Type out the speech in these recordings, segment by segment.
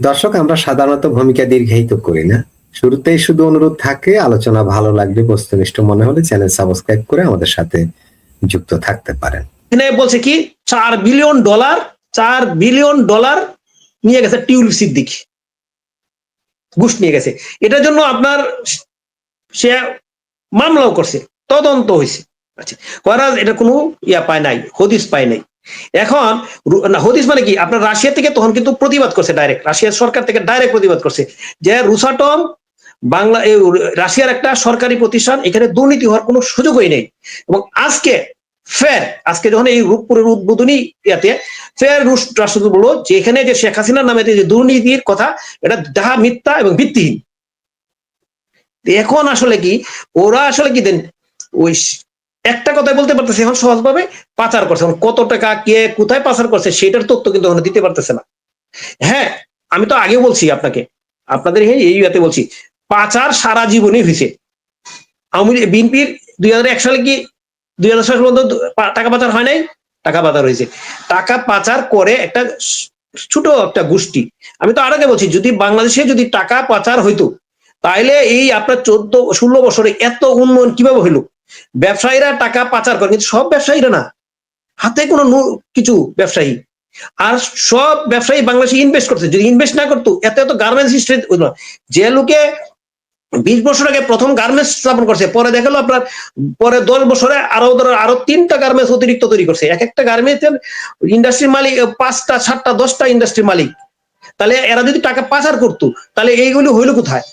দর্শক, আমরা সাধারণত ভূমিকা দীর্ঘায়িত করি না। শুরুতেই শুধু অনুরোধ থাকে, আলোচনা ভালো লাগলে, বস্তুনিষ্ঠ মনে হলে চ্যানেল সাবস্ক্রাইব করে আমাদের সাথে যুক্ত থাকতে পারেন। এখানে বলছে কি $4 বিলিয়ন, $4 বিলিয়ন নিয়ে গেছে টিউলিপ সিদ্দিক, ঘুষ নিয়ে গেছে। এটার জন্য আপনার সে মামলাও করছে, তদন্ত হয়েছে। আচ্ছা, করার এটা কোনো ইয়া পায় নাই, হদিস পায় নাই। এখন হদিস মানে কি, আপনার রাশিয়া থেকে তখন কিন্তু প্রতিবাদ করছে, ডাইরেক্ট রাশিয়ার সরকার থেকে ডাইরেক্ট প্রতিবাদ করছে যে রুসাটম বাংলা রাশিয়ার একটা সরকারি প্রতিষ্ঠান, এখানে দুর্নীতি হওয়ার কোনো সুযোগই নেই। এবং আজকে যখন এই রূপপুরের উদ্বোধনী ইয়াতে ফের রুশ রাষ্ট্রদূত বললো যে এখানে যে শেখ হাসিনার নামে যে দুর্নীতির কথা, এটা যাহা মিথ্যা এবং ভিত্তিহীন। এখন আসলে কি ওরা আসলে কি দেন, ওই একটা কথাই বলতে পারতেছে এখন সহজভাবে পাচার করছে, কত টাকা কে কোথায় পাচার করছে সেটার তথ্য কিন্তু এখন দিতে পারতেছে না। হ্যাঁ, আমি তো আগে বলছি আপনাদের এই ইয়াতে বলছি, পাচার সারা জীবনই হয়েছে। আওয়ামী লীগ বিএনপির 2001 সালে কি 2000 সাল পর্যন্ত টাকা পাচার হয় নাই? টাকা পাচার হয়েছে। টাকা পাচার করে একটা ছোট একটা গোষ্ঠী। আমি তো আর আগে বলছি, যদি বাংলাদেশে যদি টাকা পাচার হইতো তাহলে এই আপনার 14-16 বছরে এত উন্নয়ন কিভাবে হইলো? ব্যবসায়ীরা টাকা পাচার করে, কিন্তু সব ব্যবসায়ীরা না, হাতে কোনো কিছু ব্যবসায়ী। আর সব ব্যবসায়ী বাংলাদেশে ইনভেস্ট করছে। যদি ইনভেস্ট না করতো এত এত গার্মেন্টস হিস্ট্রি, যে লোকে 20 বছর আগে প্রথম গার্মেন্টস স্থাপন করছে, পরে দেখালো আপনার পরে 10 বছরে আরো 3টা গার্মেন্টস অতিরিক্ত তৈরি করছে। এক একটা গার্মেন্টস ইন্ডাস্ট্রির মালিক 5টা 7টা 10টা ইন্ডাস্ট্রির মালিক। তাহলে এরা যদি টাকা পাচার করতো তাহলে এইগুলো হইলো কোথায়,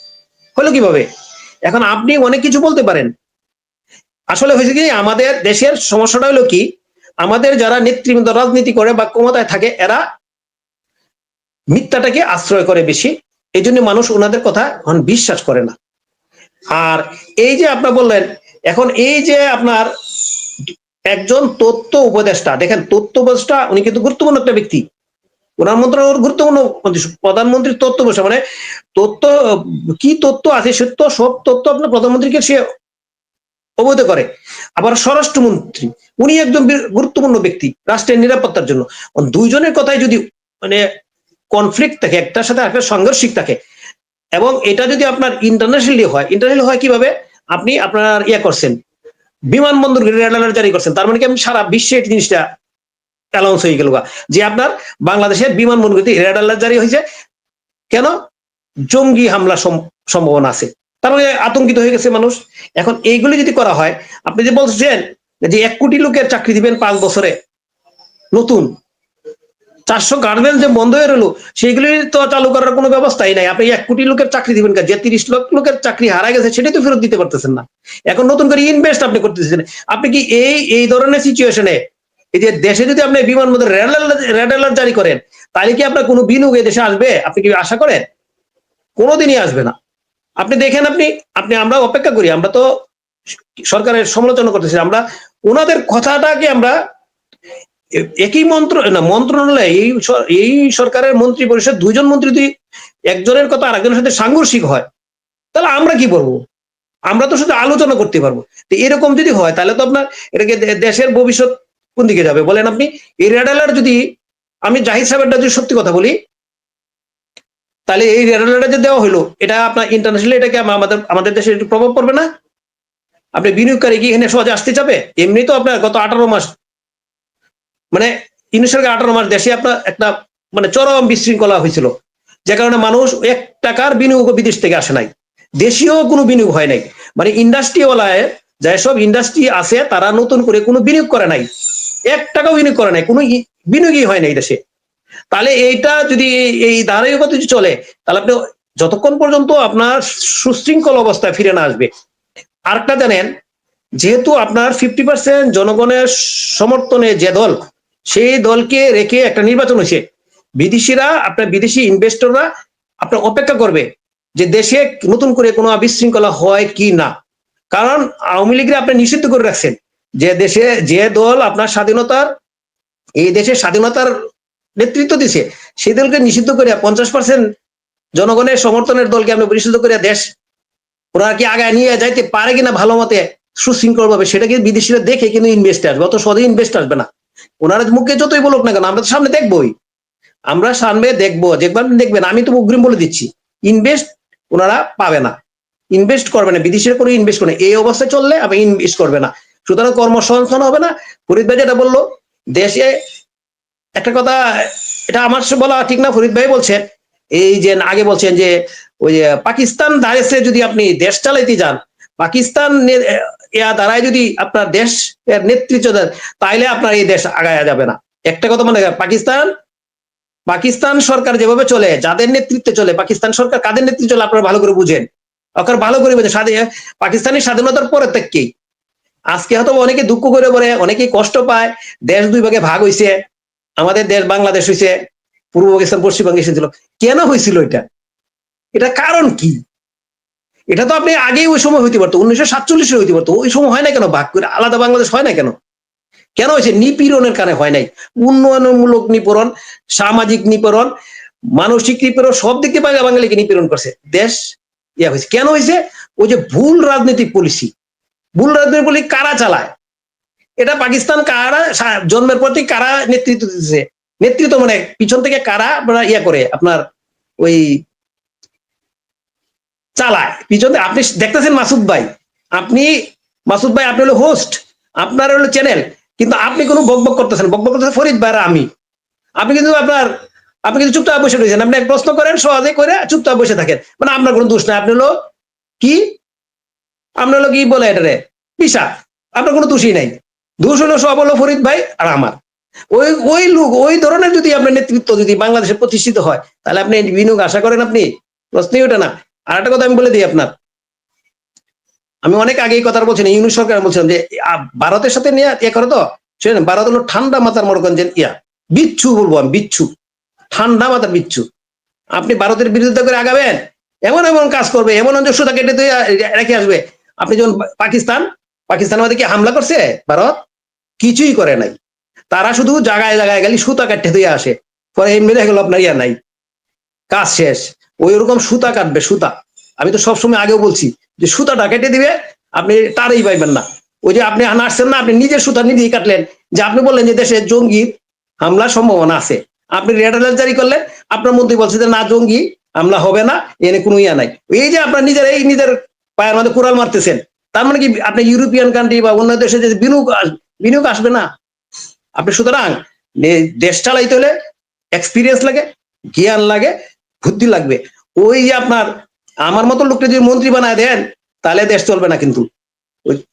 হলো কিভাবে? এখন আপনি অনেক কিছু বলতে পারেন, আসলে হয়েছে কি আমাদের দেশের সমস্যাটা হলো কি, আমাদের যারা নেতৃবৃন্দ রাজনীতি করে বা ক্ষমতায় থাকে এরা মিথ্যাটাকে আশ্রয় করে বেশি, এই জন্য মানুষ ওনাদের কথা এখন বিশ্বাস করে না। আর এই যে আপনার বললেন, এখন এই যে আপনার একজন তথ্য উপদেষ্টা, দেখেন তথ্য উপদেষ্টা উনি কিন্তু গুরুত্বপূর্ণ একটা ব্যক্তি, ওনার মন্ত্রণালয়ের গুরুত্বপূর্ণ প্রধানমন্ত্রীর তথ্য বসে, মানে তথ্য কি তথ্য আছে সত্য সব তথ্য আপনার প্রধানমন্ত্রীকে সে অবহিত করে। আবার স্বরাষ্ট্রমন্ত্রী উনি একজন গুরুত্বপূর্ণ ব্যক্তি রাষ্ট্রের নিরাপত্তার জন্য। দুইজনের কথাই যদি মানে কনফ্লিক্ট থাকে, একটার সাথে একটা সাংঘর্ষিক থাকে, এবং এটা যদি আপনার ইন্টারন্যাশনালি হয় কিভাবে, আপনি আপনার করছেন বিমানবন্দর রেড অ্যালার্ট জারি করছেন, তার মানে কি আপনি সারা বিশ্বে এই জিনিসটা অ্যালাউন্স হয়ে গেল যে আপনার বাংলাদেশের বিমানবন্দরগুলোতে রেড অ্যালার্ট জারি হয়েছে, কেন? জঙ্গি হামলা সম্ভাবনা আছে, তার মানে আতঙ্কিত হয়ে গেছে মানুষ। এখন এইগুলি যদি করা হয়, আপনি যে বলছেন যে 1 কোটি লোকের চাকরি দিবেন 5 বছরে, নতুন 400 গার্মেন্টস যে বন্ধ হয়ে রইল সেইগুলি তো চালু করার কোনো ব্যবস্থাই নাই। আপনি 1 কোটি লোকের চাকরি দিবেন, যে 30 লক্ষ লোকের চাকরি হারা গেছে সেটাই তো ফেরত দিতে পারতেছেন না। এখন নতুন করে ইনভেস্ট আপনি করতেছেন। আপনি কি এই ধরনের সিচুয়েশনে এই যে দেশে যদি আপনি বিমানবন্দর রেড অ্যালার্ট জারি করেন, তাহলে কি আপনার কোনো বিনিয়োগ এই দেশে আসবে? আপনি কি আশা করেন? কোনোদিনই আসবে না। আপনি দেখেন, আমরা অপেক্ষা করি, আমরা তো সরকারের সমালোচনা করতেছি, আমরা ওনাদের কথাটাকে আমরা একই মন্ত্রণালয়ে এই সরকারের মন্ত্রী পরিষদ 2 জন মন্ত্রী যদি একজনের কথা আরেকজনের সাথে সাংঘর্ষিক হয় তাহলে আমরা কি বলবো? আমরা তো শুধু আলোচনা করতে পারবো। তো এরকম যদি হয় তাহলে তো আপনার এটাকে দেশের ভবিষ্যৎ কোন দিকে যাবে বলেন আপনি? এই রেড অ্যালার্ট যদি আমি জাহিদ সাহেবেরটা যদি সত্যি কথা বলি, তাহলে এই রেড অ্যালার্ট যে দেওয়া হলো এটা আপনার ইন্টারন্যাশনালি এটাকে আমাদের দেশে একটু প্রভাব পড়বে না? আপনি বিনিয়োগকারী কি এখানে সহজে আসতে যাবে? এমনি তো আপনার গত 18 মাস মানে 18 মাস দেশে আপনার একটা মানে চরম বিশৃঙ্খলা হয়েছিল, যে কারণে মানুষ 1 টাকার বিনিয়োগ বিদেশ থেকে আসে নাই, দেশীয় কোনো বিনিয়োগ হয় নাই। মানে ইন্ডাস্ট্রিওয়ালায় যেসব ইন্ডাস্ট্রি আছে তারা নতুন করে কোনো বিনিয়োগ করে নাই, 1 টাকাও বিনিয়োগ করে নাই, কোনো বিনিয়োগই হয় নাই দেশে। তাহলে এইটা যদি এই ধারাবাহিকতা যদি চলে, তাহলে আপনি যতক্ষণ পর্যন্ত আপনার সুশৃঙ্খল অবস্থায় ফিরে না আসবে। আরেকটা জানেন, যেহেতু আপনার 50% জনগণের সমর্থনে যে দল, সেই দলকে রেখে একটা নির্বাচন হয়েছে, বিদেশি ইনভেস্টররা আপনার অপেক্ষা করবে যে দেশে নতুন করে কোনো বিশৃঙ্খলা হয় কি না। কারণ আওয়ামী লীগের আপনি নিষিদ্ধ করে রাখছেন, যে দেশে যে দল আপনার এই দেশের স্বাধীনতার নেতৃত্ব দিছে সেই দলকে নিষিদ্ধ করে 50% জনগণের সমর্থনের দলকে আপনি নিষিদ্ধ করে দেশ ওরা কি আগায় নিয়ে যাইতে পারে কিনা ভালো মতে সুশৃঙ্খল ভাবে, সেটা কিন্তু বিদেশিরা দেখে কিন্তু ইনভেস্ট আসবে, অত সহজে ইনভেস্ট আসবে না। ওনারা মুখে যতই বলুক না কেন আমরা তো সামনে দেখবোই। আমরা সামনে দেখবো, দেখবেন, আমি তো অগ্রিম বলে দিচ্ছি, ইনভেস্ট ওনারা পাবে না, ইনভেস্ট করবে না, বিদেশের করে ইনভেস্ট করবে না, এই অবস্থায় চললে আমি ইনভেস্ট করবে না, সুতরাং কর্মসংস্থান হবে না। ফরিদ ভাই যেটা বললো, দেশে একটা কথা, এটা আমার বলা ঠিক না, ফরিদ ভাই বলছেন, এই যে আগে বলছেন যে ওই যে পাকিস্তান দাঁড়িয়েছে, যদি আপনি দেশ চালাইতে যান, পাকিস্তান দ্বারাই যদি আপনার দেশ এর নেতৃত্ব দেন, তাইলে আপনার এই দেশ আগায়া যাবে না। একটা কথা মনে রাখবেন, পাকিস্তান সরকার যেভাবে চলে, যাদের নেতৃত্বে চলে, পাকিস্তান সরকার কাদের নেতৃত্বে চলে আপনারা ভালো করে বুঝেন, ভালো করে বুঝেন। পাকিস্তানের স্বাধীনতার পরে থেকেই আজকে হয়তো অনেকে দুঃখ করে পড়ে, অনেকে কষ্ট পায়, দেশ দুই ভাগে ভাগ হয়েছে, আমাদের দেশ বাংলাদেশ হয়েছে, পূর্ব পাকিস্তান পশ্চিম পাকিস্তান ছিল। কেন হয়েছিল এটা কারণ কি? এটা তো আপনি আগেই ওই সময় হইতে পারতো, 1947 হইতে পারতো, ওই সময় হয় না কেন? ভাগ করে আলাদা বাংলাদেশ হয় না কেন? কেন হয়েছে? নিপীড়নের কারণে হয় নাই। উন্নয়নমূলক নিপীড়ন, সামাজিক নিপীড়ন, মানসিক নিপীড়ন, সব দিক দিয়ে বাঙালিকে নিপীড়ন করছে, দেশ ইয়া হয়েছে। কেন হয়েছে? ওই যে ভুল রাজনৈতিক পলিসি, ভুল রাজনৈতিক পলিসি কারা চালায়? এটা পাকিস্তান কারা জন্মের পর থেকে কারা নেতৃত্ব দিতেছে? নেতৃত্ব মানে পিছন থেকে কারা ইয়া করে আপনার ওই চালায় পিছন থেকে। আপনি দেখতেছেন মাসুদ ভাই, আপনি হলো হোস্ট, আপনার হলো চ্যানেল, কিন্তু আপনি কোনো বকবক করতেছেন, ফরিদ ভাই আমি, আপনি কিন্তু চুপচাপ বসে রয়েছেন। আপনি এক প্রশ্ন করেন সহজে করে চুপচাপ বসে থাকেন, মানে আপনার কোনো দোষ নাই। আপনি হলো কি বলে এটারে পিসা, আপনার কোনো দোষই নাই। দোষ হলো সব হলো ফরিদ ভাই আর আমার। ওই লোক, ওই ধরনের যদি আপনার নেতৃত্ব যদি বাংলাদেশে প্রতিষ্ঠিত হয়, তাহলে আপনি বিনিয়োগ আশা করেন? আপনি প্রশ্নই ওঠে না। আর একটা কথা আমি বলে দিই আপনার, আমি অনেক আগে এই কথা বলছেন, ইউনিট সরকার বলছিলাম যে ভারতের সাথে নিয়ে ইয়ে করে, তো শুনেন, ভারত হলো ঠান্ডা মাথার মনে করেন যে বিচ্ছু বলবো আমি, বিচ্ছু, ঠান্ডা মাথার বিচ্ছু। আপনি ভারতের বিরোধিতা করে আগাবেন, এমন এমন কাজ করবে, এমন সুতা কেটে রেখে আসবে। আপনি যেমন পাকিস্তান আমাদেরকে হামলা করছে, ভারত কিছুই করে নাই, তারা শুধু জায়গায় জায়গায় গেলে সুতা কাটতে দিয়ে আসে, পরে এমনি দেখা গেল আপনার নাই, কাজ শেষ। ওই রকম সুতা কাটবে, সুতা। আমি তো সবসময় আগেও বলছি যে সুতাটা কেটে দিবে, আপনি তারই পাইবেন না। ওই যে আপনি আসছেন না, আপনি নিজের সুতা নিজেই কাটলেন, যে আপনি বললেন যে দেশে জঙ্গি হামলার সম্ভাবনা আছে, আপনি রেড অ্যালার্ট জারি করলেন, আপনার মধ্যে বলছে যে না, জঙ্গি হামলা হবে না, এনে কোনো ইয়া নাই। এই যে আপনার নিজের পায়ের মধ্যে কুড়াল মারতেছেন, তার মানে কি আপনি ইউরোপিয়ান কান্ট্রি বা অন্য দেশে যে বিনিয়োগ আসবে না? আপনি সুতরাং দেশ চালাইতে হলে এক্সপিরিয়েন্স লাগে, জ্ঞান লাগে, বুদ্ধি লাগবে। ওই যে আপনার আমার মতো লোককে যদি মন্ত্রী বানায় দেন, তাহলে দেশ চলবে না। কিন্তু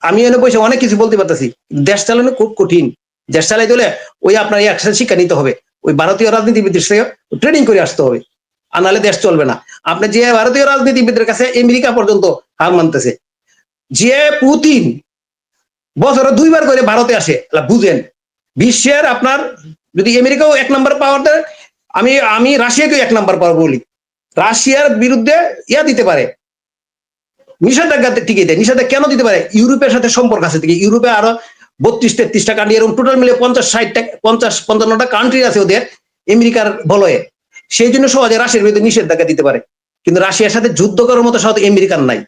আমি এনে বসে অনেক কিছু বলতে পারতেছি, দেশ চালানো খুব কঠিন। দেশ চালাইতে হলে ওই আপনার একসাথে শিক্ষা নিতে হবে, ওই ভারতীয় রাজনীতিবিদদের সাথে ট্রেনিং করে আসতে হবে, আর নাহলে দেশ চলবে না। আপনি যে ভারতীয় রাজনীতিবিদদের কাছে আমেরিকা পর্যন্ত হার মানতেছে, যে পুতিন বছরে 2 বার করে ভারতে আসে, বুঝেন বিশ্বের আপনার যদি আমেরিকাও 1 নম্বর পাওয়ার দেয়, আমি রাশিয়াকেও 1 নম্বর পাওয়ার বলি। রাশিয়ার বিরুদ্ধে ইয়া দিতে পারে, নিষেধাজ্ঞা টিকে দেয়। নিষেধাজ্ঞা কেন দিতে পারে? ইউরোপের সাথে সম্পর্ক আছে থেকে। ইউরোপে আরো 32-33টা কান্ট্রি, এরকম টোটাল মিলে 50-60টা 50-55টা কান্ট্রি আছে ওদের আমেরিকার বলয়ে, সেই জন্য সহজে রাশিয়ার বিরুদ্ধে নিষেধাজ্ঞা দিতে পারে। কিন্তু রাশিয়ার সাথে যুদ্ধ করার মতো সাহস আমেরিকার নাই।